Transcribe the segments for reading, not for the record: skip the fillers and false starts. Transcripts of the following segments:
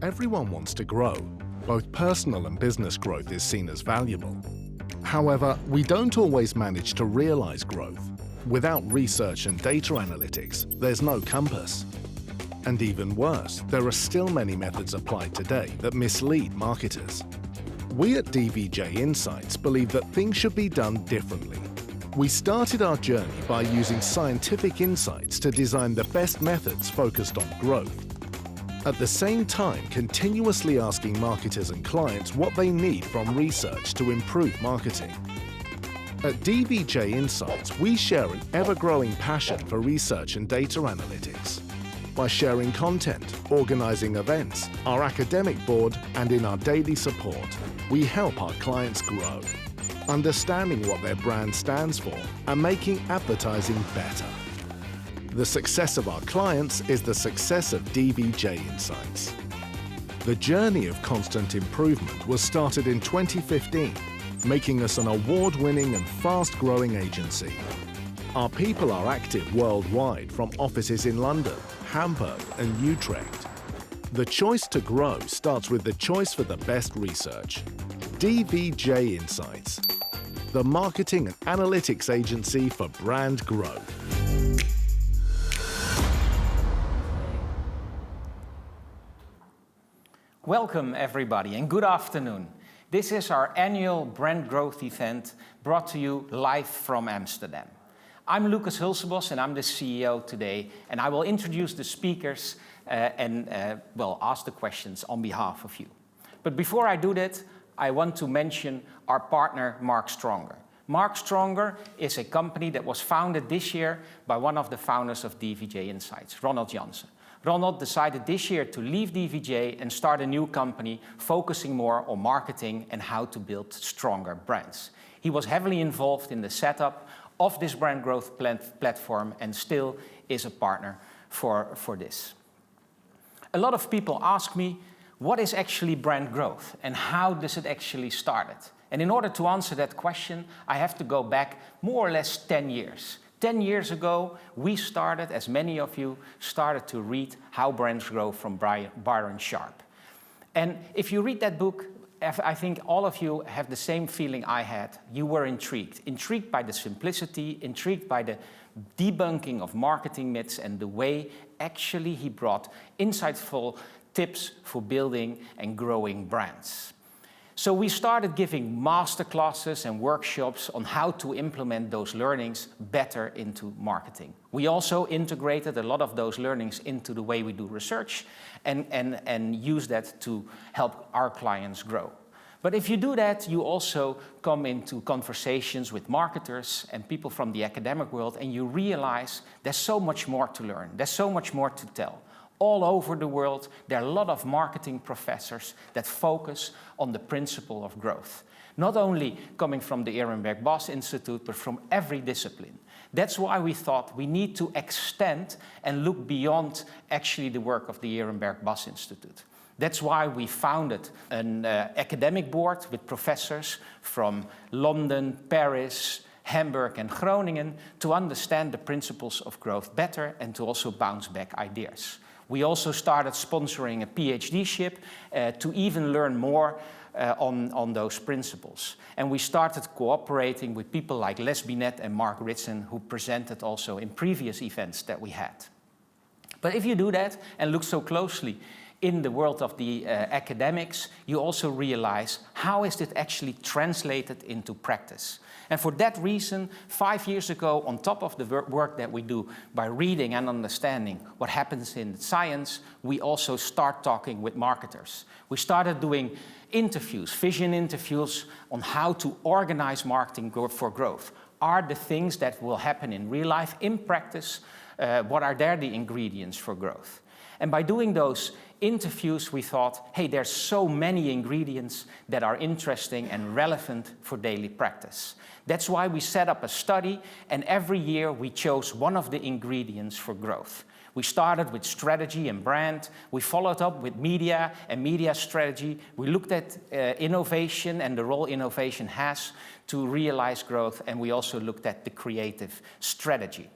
Everyone wants to grow. Both personal and business growth is seen as valuable. However, we don't always manage to realize growth. Without research and data analytics, there's no compass. And even worse, there are still many methods applied today that mislead marketers. We at DVJ Insights believe that things should be done differently. We started our journey by using scientific insights to design the best methods focused on growth. At the same time, continuously asking marketers and clients what they need from research to improve marketing. At DVJ Insights, we share an ever-growing passion for research and data analytics. By sharing content, organizing events, our academic board, and in our daily support, we help our clients grow, understanding what their brand stands for and making advertising better. The success of our clients is the success of DVJ Insights. The journey of constant improvement was started in 2015, making us an award-winning and fast-growing agency. Our people are active worldwide from offices in London, Hamburg and Utrecht. The choice to grow starts with the choice for the best research. DVJ Insights, the marketing and analytics agency for brand growth. Welcome everybody and good afternoon. This is our annual brand growth event brought to you live from Amsterdam. I'm Lucas Hulsebos and I'm the CEO today, and I will introduce the speakers and ask the questions on behalf of you. But before I do that, I want to mention our partner, Mark Stronger. Mark Stronger is a company that was founded this year by one of the founders of DVJ Insights, Ronald Jansen. Ronald decided this year to leave DVJ and start a new company focusing more on marketing and how to build stronger brands. He was heavily involved in the setup of this brand growth platform and still is a partner for this. A lot of people ask me, what is actually brand growth and how does it actually start? And in order to answer that question, I have to go back more or less 10 years. 10 years ago, we started, as many of you started to read How Brands Grow from Byron Sharp. And if you read that book, I think all of you have the same feeling I had. You were intrigued. Intrigued by the simplicity, intrigued by the debunking of marketing myths and the way actually he brought insightful tips for building and growing brands. So we started giving masterclasses and workshops on how to implement those learnings better into marketing. We also integrated a lot of those learnings into the way we do research and use that to help our clients grow. But if you do that, you also come into conversations with marketers and people from the academic world, and you realize there's so much more to learn, there's so much more to tell. All over the world, there are a lot of marketing professors that focus on the principle of growth. Not only coming from the Ehrenberg Bass Institute, but from every discipline. That's why we thought we need to extend and look beyond actually the work of the Ehrenberg Bass Institute. That's why we founded an academic board with professors from London, Paris, Hamburg and Groningen to understand the principles of growth better and to also bounce back ideas. We also started sponsoring a PhD-ship to even learn more on those principles. And we started cooperating with people like Les Binet and Mark Ritson, who presented also in previous events that we had. But if you do that and look so closely in the world of the academics, you also realize how is it actually translated into practice. And for that reason, 5 years ago, on top of the work that we do by reading and understanding what happens in science, we also start talking with marketers. We started doing interviews, vision interviews on how to organize marketing for growth. Are the things that will happen in real life, in practice, what are the ingredients for growth? And by doing those interviews, we thought, hey, there's so many ingredients that are interesting and relevant for daily practice. That's why we set up a study, and every year we chose one of the ingredients for growth. We started with strategy and brand. We followed up with media and media strategy. We looked at innovation and the role innovation has to realize growth, and we also looked at the creative strategy.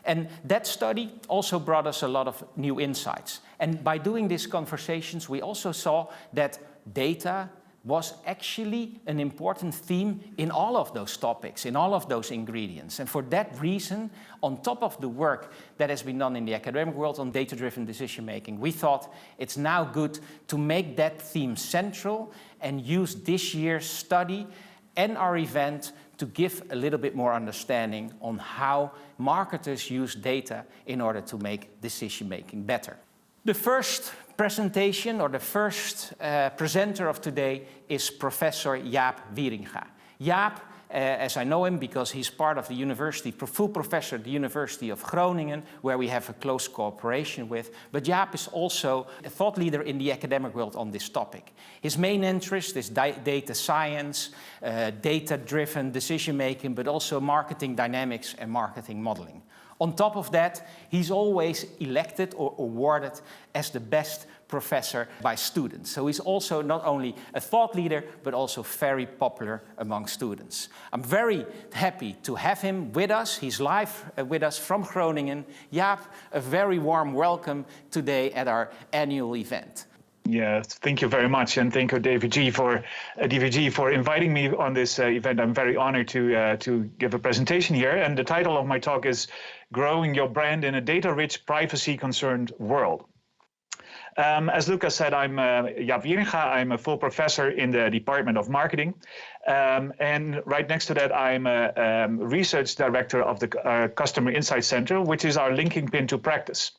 And that study also brought us a lot of new insights. And by doing these conversations, we also saw that data was actually an important theme in all of those topics, in all of those ingredients. And for that reason, on top of the work that has been done in the academic world on data-driven decision-making, we thought it's now good to make that theme central and use this year's study and our event to give a little bit more understanding on how marketers use data in order to make decision-making better. The first presentation, or the first presenter of today, is Professor Jaap Wieringa. Jaap, as I know him because he's part of the university, full professor at the University of Groningen, where we have a close cooperation with. But Jaap is also a thought leader in the academic world on this topic. His main interest is data science, data-driven decision-making, but also marketing dynamics and marketing modeling. On top of that, he's always elected or awarded as the best professor by students. So he's also not only a thought leader, but also very popular among students. I'm very happy to have him with us. He's live with us from Groningen. Jaap, a very warm welcome today at our annual event. Yeah, thank you very much, and thank you DVJ for inviting me on this event. I'm very honored to give a presentation here, and the title of my talk is "Growing Your Brand in a Data-Rich, Privacy-Concerned World." As Lucas said, I'm Jaap Wieringa. I'm a full professor in the Department of Marketing, and right next to that, I'm a research director of the Customer Insights Center, which is our linking pin to practice.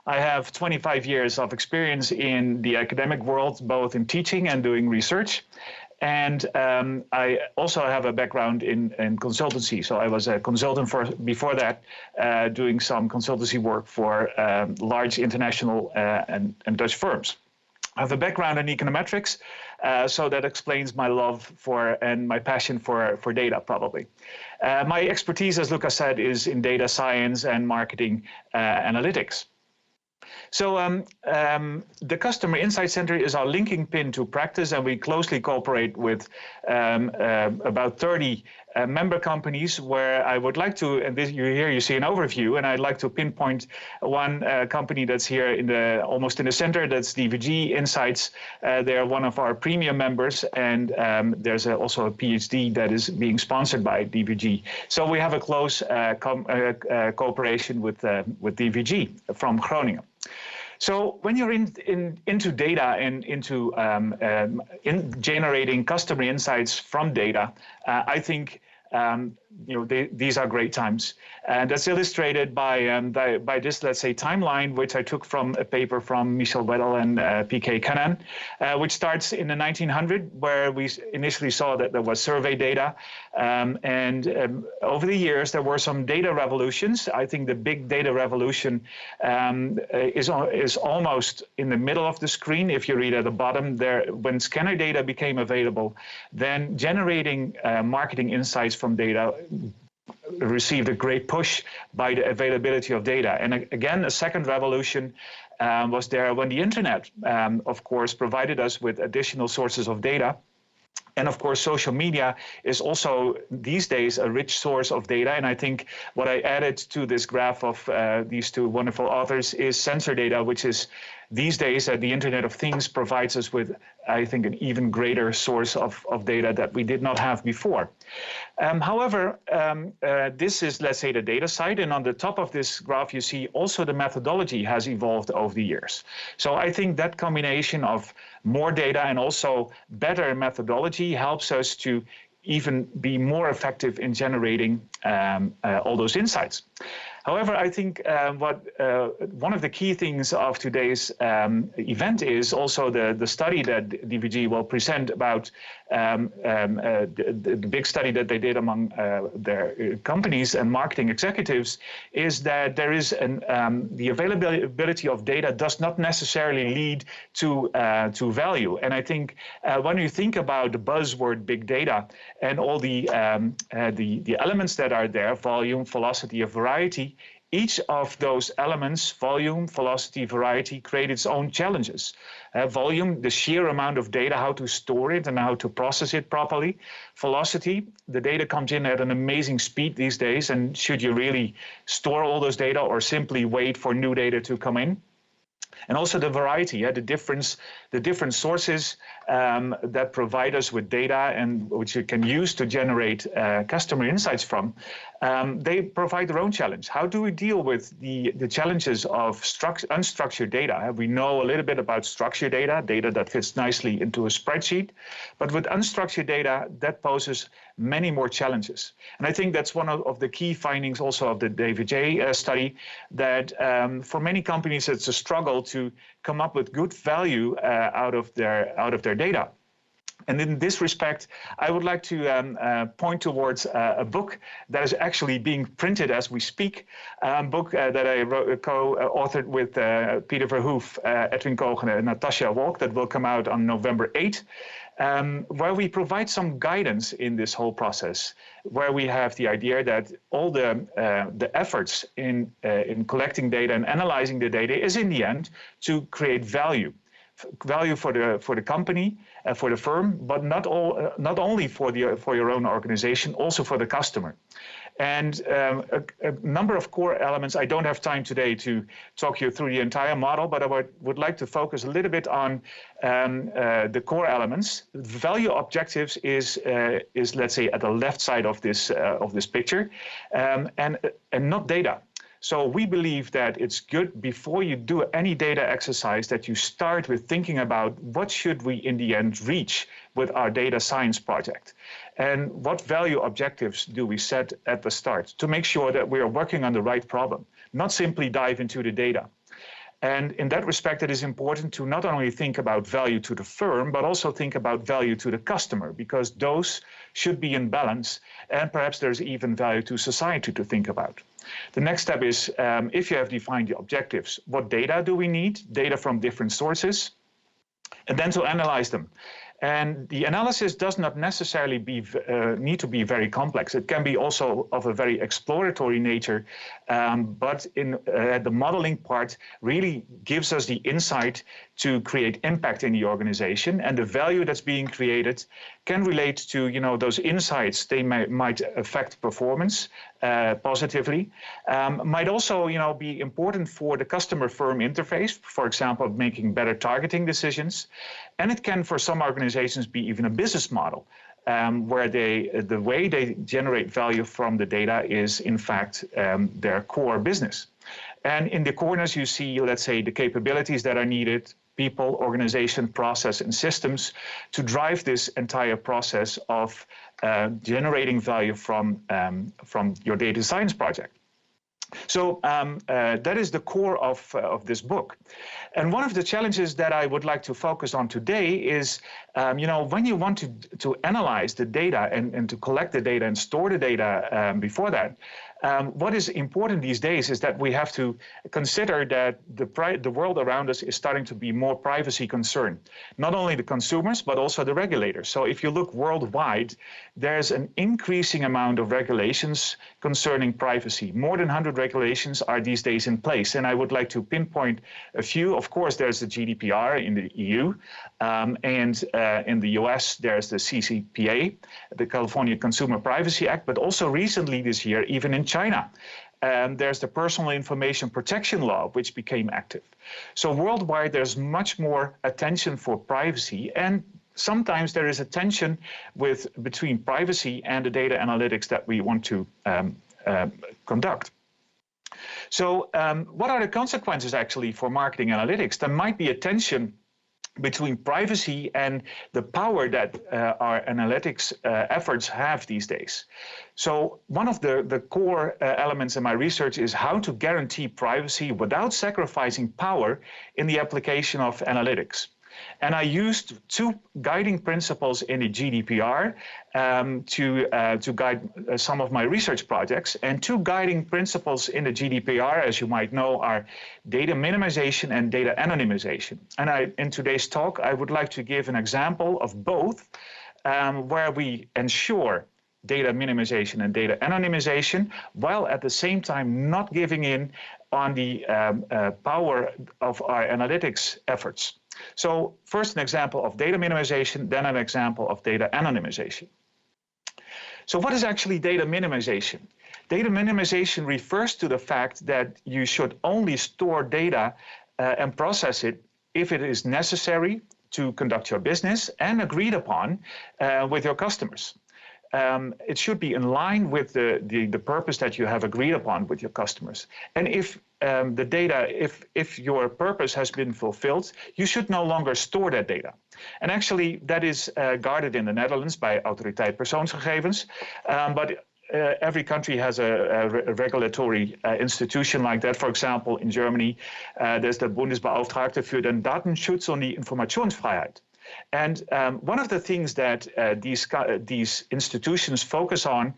I have 25 years of experience in the academic world, both in teaching and doing research. And I also have a background in consultancy. So I was a consultant before that, doing some consultancy work for large international and Dutch firms. I have a background in econometrics, so that explains my love for and my passion for data, probably. My expertise, as Lucas said, is in data science and marketing analytics. So the Customer Insights Center is our linking pin to practice, and we closely cooperate with about 30 member companies, where I would like to, and you see an overview, and I'd like to pinpoint one company that's here almost in the center. That's DVJ Insights. They're one of our premium members, and there's also a PhD that is being sponsored by DVJ. So we have a close cooperation with DVJ from Groningen. So when you're into data and into generating customer insights from data, I think these are great times, and that's illustrated by this, let's say, timeline, which I took from a paper from Michel Weddell and P.K. Cannon, which starts in the 1900s, where we initially saw that there was survey data, and over the years there were some data revolutions. I think the big data revolution is almost in the middle of the screen. If you read at the bottom there, when scanner data became available, then generating marketing insights from data received a great push by the availability of data. And again, a second revolution was there when the internet, of course, provided us with additional sources of data. And of course, social media is also these days a rich source of data. And I think what I added to this graph of these two wonderful authors is sensor data, which is these days the Internet of Things provides us with, I think, an even greater source of data that we did not have before. However, this is, let's say, the data side. And on the top of this graph, you see also the methodology has evolved over the years. So I think that combination of more data and also better methodology helps us to even be more effective in generating all those insights. However, I think one of the key things of today's event is also the study that DVJ will present about the big study that they did among their companies and marketing executives, is that there is the availability of data does not necessarily lead to value. And I think when you think about the buzzword big data and all the elements that are there, volume, velocity, variety, each of those elements, volume, velocity, variety, create its own challenges. Volume, the sheer amount of data, how to store it and how to process it properly. Velocity, the data comes in at an amazing speed these days, and should you really store all those data or simply wait for new data to come in? And also the variety, the different sources that provide us with data and which you can use to generate customer insights from, they provide their own challenge. How do we deal with the challenges of unstructured data? We know a little bit about structured data that fits nicely into a spreadsheet, but with unstructured data, that poses many more challenges. And I think that's one of the key findings also of the DVJ study, that for many companies, it's a struggle to come up with good value out of their data. And in this respect, I would like to point towards a book that is actually being printed as we speak, a book that I co-authored with Peter Verhoef, Edwin Kogene, and Natasha Walk, that will come out on November 8th, where we provide some guidance in this whole process, where we have the idea that all the efforts in collecting data and analyzing the data is in the end to create value for the company, for the firm, but not only for your own organization, also for the customer. And a number of core elements. I don't have time today to talk you through the entire model, but I would like to focus a little bit on the core elements. Value objectives is let's say at the left side of this picture, and not data. So we believe that it's good before you do any data exercise that you start with thinking about what should we in the end reach with our data science project, and what value objectives do we set at the start to make sure that we are working on the right problem, not simply dive into the data. And in that respect, it is important to not only think about value to the firm, but also think about value to the customer, because those should be in balance, and perhaps there's even value to society to think about. The next step is, if you have defined the objectives, what data do we need? Data from different sources, and then to analyze them. And the analysis does not necessarily need to be very complex. It can be also of a very exploratory nature, but in the modeling part really gives us the insight to create impact in the organization, and the value that's being created can relate to those insights. They might affect performance positively, might also be important for the customer-firm interface, for example, making better targeting decisions, and it can for some organizations be even a business model, where the way they generate value from the data is in fact their core business. And in the corners you see, let's say, the capabilities that are needed, people, organization, process, and systems to drive this entire process of generating value from your data science project. So that is the core of this book. And one of the challenges that I would like to focus on today is, when you want to analyze the data and to collect the data and store the data before that, what is important these days is that we have to consider that the world around us is starting to be more privacy concerned. Not only the consumers, but also the regulators. So if you look worldwide, there's an increasing amount of regulations concerning privacy. More than 100 regulations are these days in place. And I would like to pinpoint a few. Of course, there's the GDPR in the EU. And in the US, there's the CCPA, the California Consumer Privacy Act, but also recently this year, even in China, there's the Personal Information Protection Law, which became active. So worldwide, there's much more attention for privacy, and sometimes there is a tension between privacy and the data analytics that we want to conduct. So what are the consequences actually for marketing analytics? There might be a tension between privacy and the power that our analytics efforts have these days. So one of the core elements in my research is how to guarantee privacy without sacrificing power in the application of analytics. And I used two guiding principles in the GDPR to guide some of my research projects. And two guiding principles in the GDPR, as you might know, are data minimization and data anonymization. And in today's talk, I would like to give an example of both, where we ensure data minimization and data anonymization, while at the same time not giving in on the power of our analytics efforts. So first an example of data minimization, then an example of data anonymization. So what is actually data minimization? Data minimization refers to the fact that you should only store data and process it if it is necessary to conduct your business and agreed upon with your customers. It should be in line with the purpose that you have agreed upon with your customers. And if the data, if your purpose has been fulfilled, you should no longer store that data. And actually, that is guarded in the Netherlands by Autoriteit Persoonsgegevens. But every country has a regulatory institution like that. For example, in Germany, there's the Bundesbeauftragte für den Datenschutz und die Informationsfreiheit. And one of the things that these institutions focus on,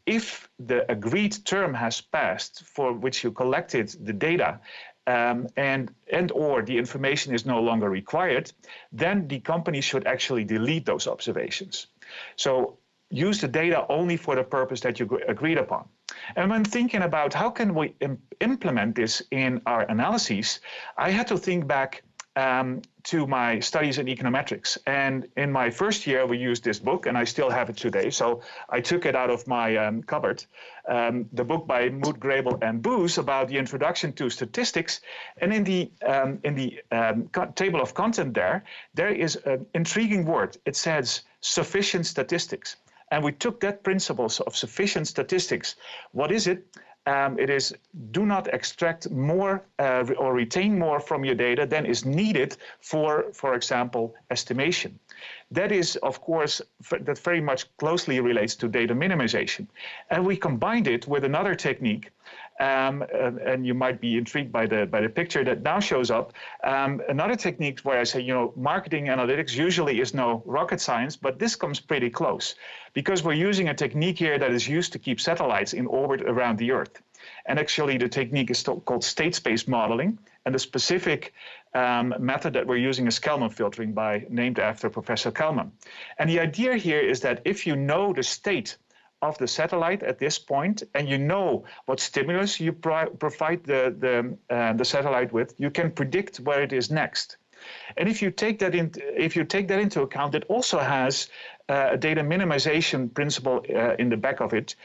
if the agreed term has passed for which you collected the data, and or the information is no longer required, then the company should actually delete those observations. So use the data only for the purpose that you agreed upon. And when thinking about how can we implement this in our analyses, I had to think back to my studies in econometrics. And in my first year, we used this book, and I still have it today. So I took it out of my cupboard, the book by Mood, Grable, and Boos about the introduction to statistics. And in the table of content there is an intriguing word. It says sufficient statistics. And we took that principle of sufficient statistics. What is it? It is do not extract more or retain more from your data than is needed for example, estimation. That is, of course, that very much closely relates to data minimization. And we combined it with another technique, and you might be intrigued by the picture that now shows up. Another technique where I say, marketing analytics usually is no rocket science, but this comes pretty close because we're using a technique here that is used to keep satellites in orbit around the Earth. And actually, the technique is called state space modeling. And the specific method that we're using is Kalman filtering, named after Professor Kalman. And the idea here is that if you know the state of the satellite at this point, and you know what stimulus you provide the satellite with, you can predict where it is next. And if you take that into account, it also has a data minimization principle in the back of it,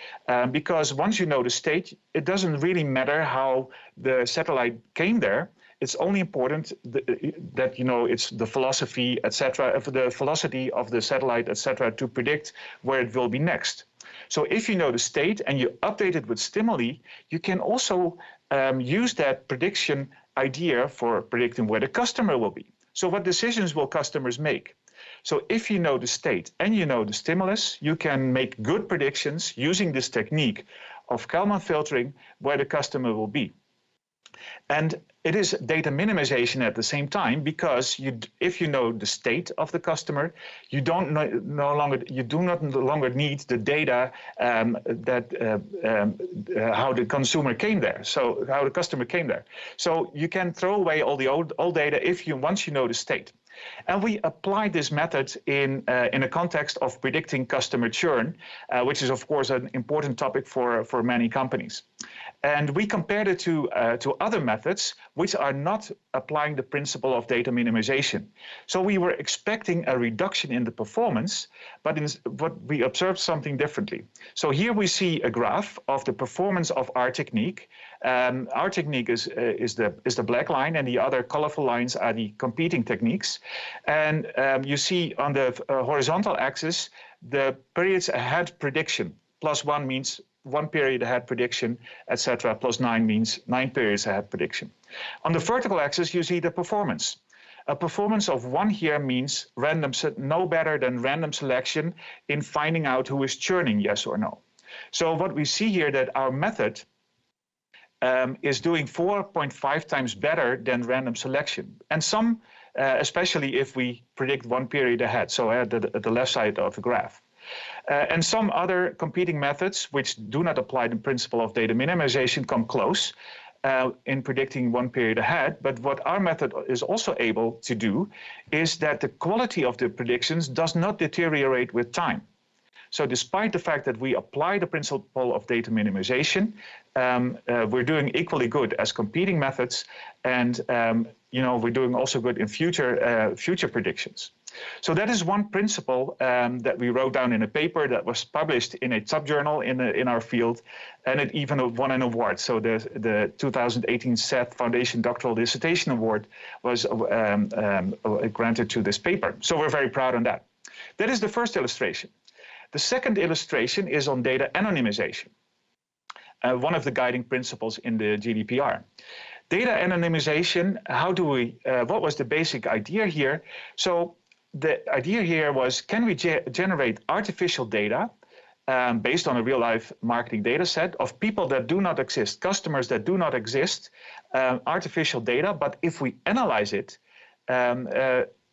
because once you know the state, it doesn't really matter how the satellite came there. It's only important that it's the philosophy, etc., the velocity of the satellite, etc., to predict where it will be next. So if you know the state and you update it with stimuli, you can also use that prediction idea for predicting where the customer will be. So what decisions will customers make? So if you know the state and you know the stimulus, you can make good predictions using this technique of Kalman filtering where the customer will be. And it is data minimization at the same time, because if you know the state of the customer, you do not longer need the data how the consumer came there. So how the customer came there. So you can throw away all the old data once you know the state. And we applied this method in a context of predicting customer churn, which is of course an important topic for many companies. And we compared it to other methods which are not applying the principle of data minimization. So we were expecting a reduction in the performance, but we observed something differently. So here we see a graph of the performance of our technique. Our technique is the black line, and the other colorful lines are the competing techniques. And you see on the horizontal axis the periods ahead prediction. +1 means 1 period ahead prediction, etc. +9 means 9 periods ahead prediction. On the vertical axis, you see the performance. A performance of 1 here means no better than random selection in finding out who is churning, yes or no. So what we see here that our method is doing 4.5 times better than random selection. And some, especially if we predict 1 period ahead, so at the left side of the graph. And some other competing methods which do not apply the principle of data minimization come close in predicting 1 period ahead. But what our method is also able to do is that the quality of the predictions does not deteriorate with time. So despite the fact that we apply the principle of data minimization, we're doing equally good as competing methods, and we're doing also good in future predictions. So that is one principle that we wrote down in a paper that was published in a top journal in our field, and it even won an award. So the 2018 SET Foundation Doctoral Dissertation Award was granted to this paper. So we're very proud on that. That is the first illustration. The second illustration is on data anonymization, one of the guiding principles in the GDPR. Data anonymization, what was the basic idea here? So the idea here was, can we generate artificial data based on a real-life marketing data set of people that do not exist, customers that do not exist, artificial data, but if we analyze it,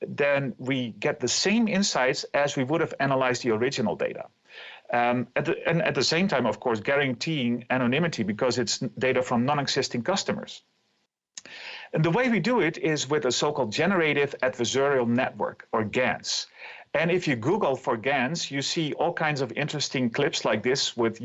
then we get the same insights as we would have analyzed the original data. And at the same time, of course, guaranteeing anonymity because it's data from non-existing customers. And the way we do it is with a so-called generative adversarial network, or GANs. And if you Google for GANs, you see all kinds of interesting clips like this with,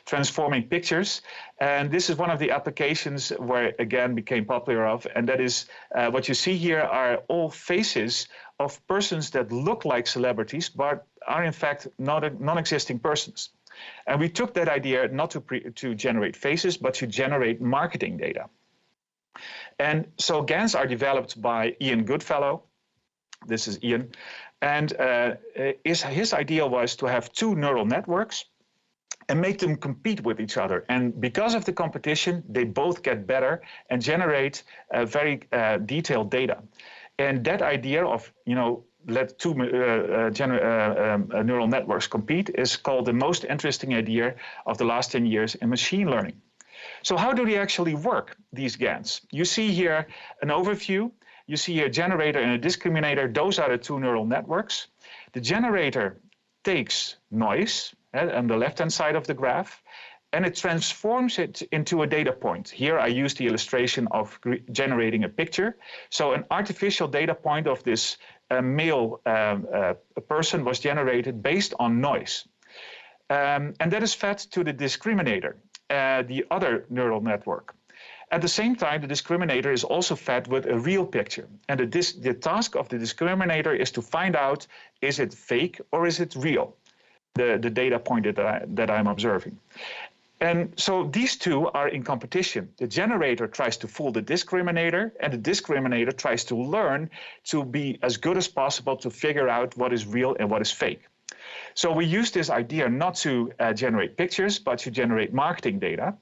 transforming pictures. And this is one of the applications where, again, became popular of. And that is what you see here are all faces of persons that look like celebrities, but are in fact non-existing persons. And we took that idea not to generate faces, but to generate marketing data. And so GANs are developed by Ian Goodfellow. This is Ian. And his idea was to have two neural networks and make them compete with each other. And because of the competition, they both get better and generate very detailed data. And that idea of, let two neural networks compete is called the most interesting idea of the last 10 years in machine learning. So how do they actually work, these GANs? You see here an overview. You see a generator and a discriminator. Those are the two neural networks. The generator takes noise on the left-hand side of the graph, and it transforms it into a data point. Here I use the illustration of generating a picture. So an artificial data point of this male person was generated based on noise. And that is fed to the discriminator, the other neural network. At the same time, the discriminator is also fed with a real picture. And the task of the discriminator is to find out, is it fake or is it real, the data point that I'm observing. And so these two are in competition. The generator tries to fool the discriminator, and the discriminator tries to learn to be as good as possible to figure out what is real and what is fake. So we use this idea not to generate pictures, but to generate marketing data.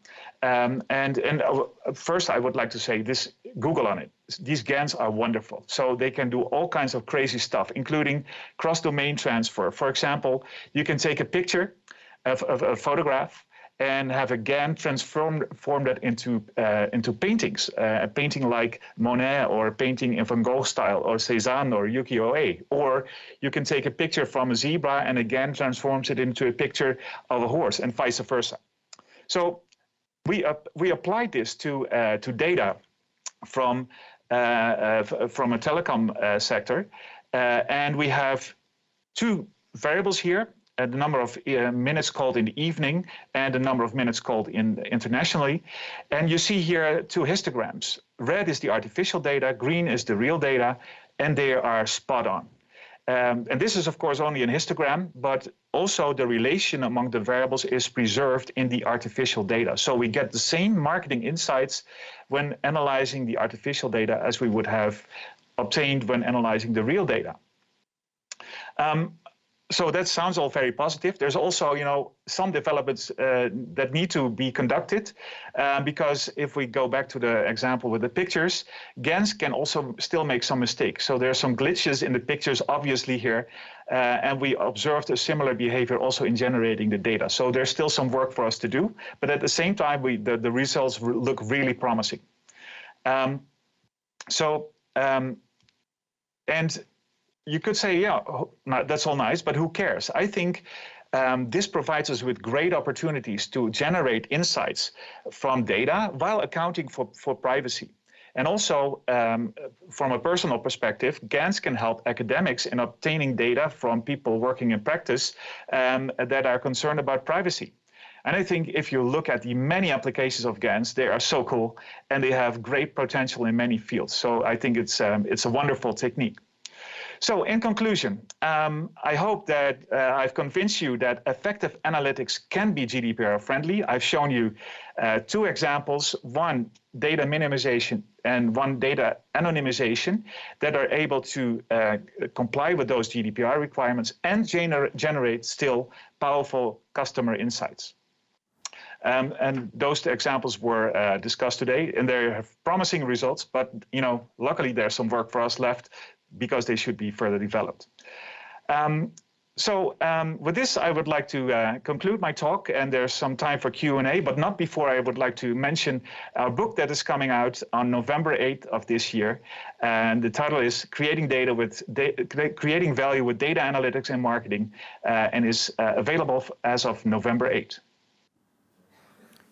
First, I would like to say this: Google on it. These GANs are wonderful. So they can do all kinds of crazy stuff, including cross-domain transfer. For example, you can take a picture of a photograph and have a GAN form that into paintings, a painting like Monet, or a painting in Van Gogh style, or Cézanne, or Ukiyo-e. Or you can take a picture from a zebra and a GAN transforms it into a picture of a horse, and vice versa. So we applied this to data from a telecom sector, and we have two variables here. The number of minutes called in the evening and the number of minutes called internationally. And you see here two histograms. Red is the artificial data, green is the real data, and they are spot on. And this is, of course, only an histogram, but also the relation among the variables is preserved in the artificial data. So we get the same marketing insights when analyzing the artificial data as we would have obtained when analyzing the real data. So that sounds all very positive. There's also, some developments that need to be conducted, because if we go back to the example with the pictures, GANs can also still make some mistakes. So there are some glitches in the pictures, obviously here, and we observed a similar behavior also in generating the data. So there's still some work for us to do, but at the same time, the results look really promising. And you could say, yeah, that's all nice, but who cares? I think this provides us with great opportunities to generate insights from data while accounting for privacy. And also, from a personal perspective, GANs can help academics in obtaining data from people working in practice that are concerned about privacy. And I think if you look at the many applications of GANs, they are so cool and they have great potential in many fields. So I think it's a wonderful technique. So in conclusion, I hope that I've convinced you that effective analytics can be GDPR friendly. I've shown you two examples, one data minimization and one data anonymization that are able to comply with those GDPR requirements and generate still powerful customer insights. And those examples were discussed today, and they have promising results, but luckily there's some work for us left because they should be further developed. With this, I would like to conclude my talk, and there's some time for Q&A, but not before I would like to mention our book that is coming out on November 8th of this year. And the title is Creating Value with Data Analytics and Marketing, and is available as of November 8th.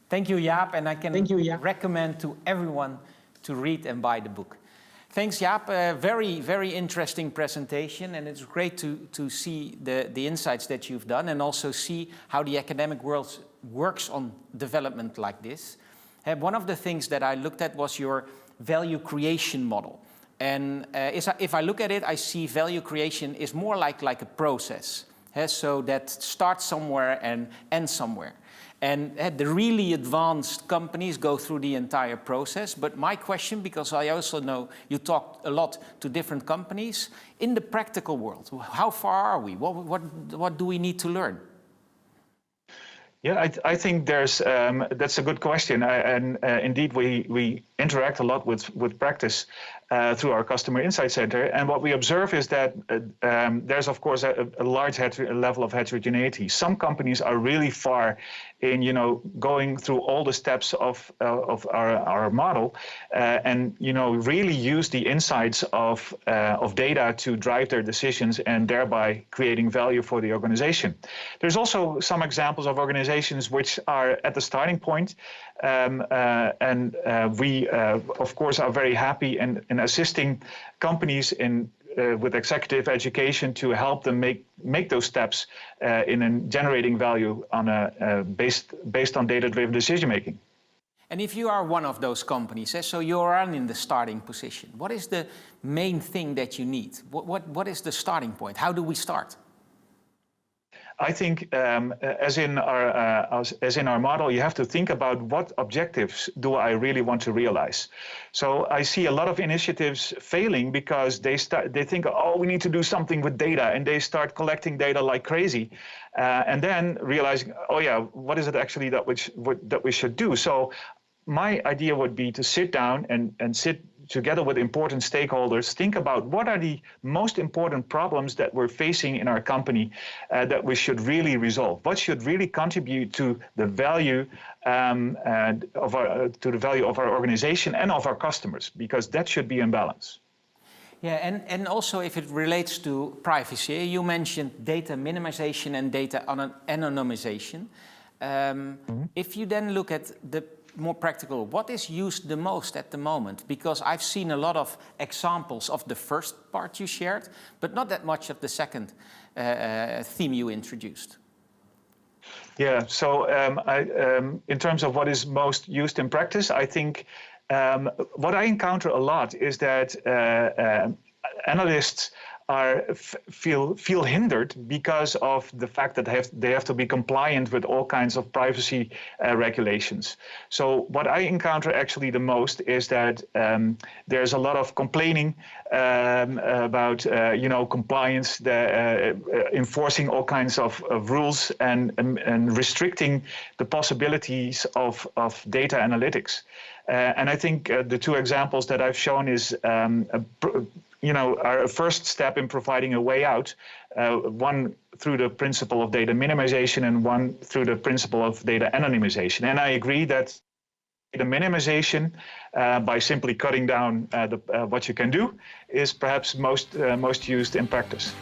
Thank you, Jaap, and I can recommend to everyone to read and buy the book. Thanks, Jaap. Very, very interesting presentation, and it's great to see the insights that you've done and also see how the academic world works on development like this. One of the things that I looked at was your value creation model. And if I look at it, I see value creation is more like a process. So that starts somewhere and ends somewhere. And the really advanced companies go through the entire process. But my question, because I also know you talk a lot to different companies, in the practical world, how far are we? What do we need to learn? Yeah, I think that's a good question. Indeed, we interact a lot with practice through our Customer Insight Center. And what we observe is that there's, of course, a large level of heterogeneity. Some companies are really far in, going through all the steps of our model and, really use the insights of data to drive their decisions and thereby creating value for the organization. There's also some examples of organizations which are at the starting point. We, of course, are very happy in assisting companies with executive education to help them make those steps in generating value on based on data-driven decision making. And if you are one of those companies, so you are in the starting position, what is the main thing that you need? What is the starting point? How do we start? I think, as in our model, you have to think about what objectives do I really want to realize. So I see a lot of initiatives failing because they think, oh, we need to do something with data, and they start collecting data like crazy, and then realizing, oh yeah, what is it actually that we should do? So my idea would be to sit down and sit together with important stakeholders, think about what are the most important problems that we're facing in our company that we should really resolve. What should really contribute to the value of our organization and of our customers, because that should be in balance. Yeah, and also if it relates to privacy, you mentioned data minimization and data anonymization. If you then look at the more practical, what is used the most at the moment? Because I've seen a lot of examples of the first part you shared, but not that much of the second theme you introduced. Yeah, so in terms of what is most used in practice, I think what I encounter a lot is that analysts feel hindered because of the fact that they have to be compliant with all kinds of privacy regulations. So what I encounter actually the most is that there's a lot of complaining about compliance, enforcing all kinds of rules and restricting the possibilities of data analytics. And I think the two examples that I've shown is our first step in providing a way out, one through the principle of data minimization and one through the principle of data anonymization. And I agree that data minimization, by simply cutting down what you can do, is perhaps most used in practice.